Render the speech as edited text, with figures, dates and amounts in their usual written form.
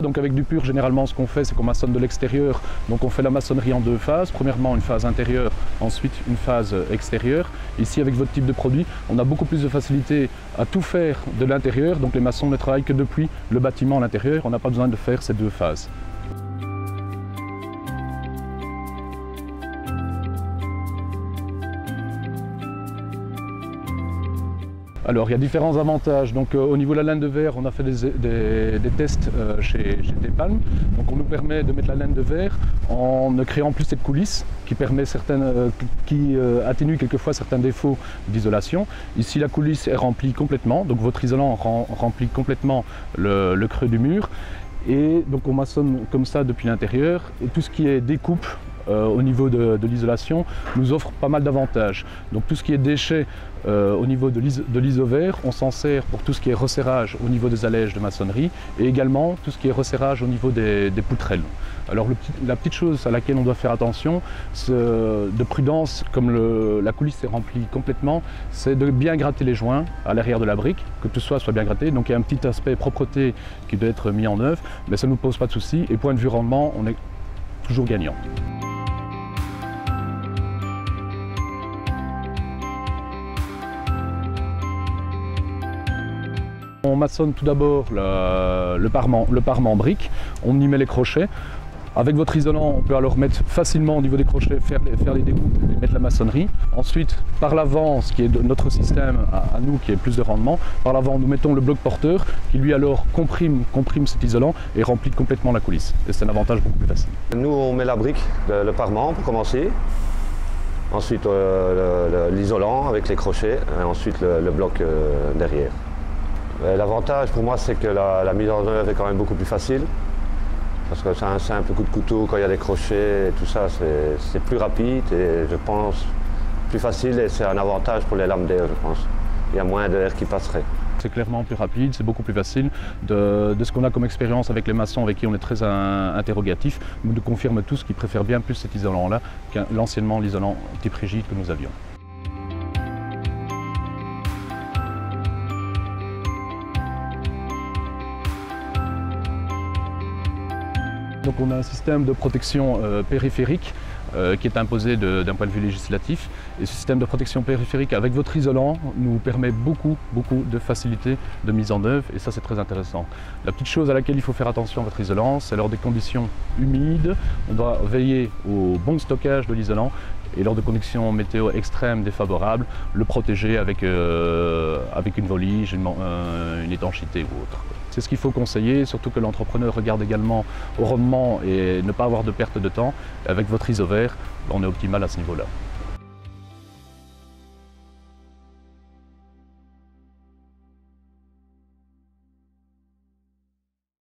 Donc avec du pur, généralement ce qu'on fait, c'est qu'on maçonne de l'extérieur. Donc on fait la maçonnerie en deux phases. Premièrement une phase intérieure, ensuite une phase extérieure. Ici avec votre type de produit, on a beaucoup plus de facilité à tout faire de l'intérieur. Donc les maçons ne travaillent que depuis le bâtiment à l'intérieur. On n'a pas besoin de faire ces deux phases. Alors il y a différents avantages. Donc au niveau de la laine de verre, on a fait des tests chez T-Palm. Donc on nous permet de mettre la laine de verre en ne créant plus cette coulisse qui atténue quelquefois certains défauts d'isolation. Ici la coulisse est remplie complètement, donc votre isolant remplit complètement le creux du mur. Et donc on maçonne comme ça depuis l'intérieur, et tout ce qui est découpe au niveau de l'isolation nous offre pas mal d'avantages. Donc tout ce qui est déchets au niveau de l'iso-verre, on s'en sert pour tout ce qui est resserrage au niveau des allèges de maçonnerie, et également tout ce qui est resserrage au niveau des poutrelles. Alors la petite chose à laquelle on doit faire attention, de prudence, comme la coulisse est remplie complètement, c'est de bien gratter les joints à l'arrière de la brique, que tout soit bien gratté. Donc il y a un petit aspect propreté qui doit être mis en œuvre, mais ça ne nous pose pas de soucis, et point de vue rendement, on est toujours gagnant. On maçonne tout d'abord le parement en briques, on y met les crochets. Avec votre isolant, on peut alors mettre facilement au niveau des crochets, faire les découpes et mettre la maçonnerie. Ensuite, par l'avant, ce qui est notre système à nous, qui est plus de rendement, par l'avant, nous mettons le bloc porteur qui lui alors comprime cet isolant et remplit complètement la coulisse. Et c'est un avantage beaucoup plus facile. Nous, on met la brique, le parement pour commencer. Ensuite, l'isolant avec les crochets et ensuite le bloc derrière. L'avantage pour moi, c'est que la mise en œuvre est quand même beaucoup plus facile. Parce que c'est un simple coup de couteau, quand il y a des crochets et tout ça, c'est plus rapide et je pense plus facile, et c'est un avantage pour les lames d'air, je pense. Il y a moins d'air qui passerait. C'est clairement plus rapide, c'est beaucoup plus facile. De ce qu'on a comme expérience avec les maçons avec qui on est très interrogatif, nous nous confirment tous qu'ils préfèrent bien plus cet isolant-là que l'anciennement l'isolant type rigide que nous avions. Donc on a un système de protection périphérique qui est imposé d'un point de vue législatif. Et ce système de protection périphérique avec votre isolant nous permet beaucoup de facilité de mise en œuvre, et ça c'est très intéressant. La petite chose à laquelle il faut faire attention à votre isolant, c'est lors des conditions humides, on doit veiller au bon stockage de l'isolant, et lors de conditions météo extrêmes défavorables, le protéger avec une volige, une étanchéité ou autre. C'est ce qu'il faut conseiller, surtout que l'entrepreneur regarde également au rendement et ne pas avoir de perte de temps. Avec votre iso-verre, on est optimal à ce niveau-là.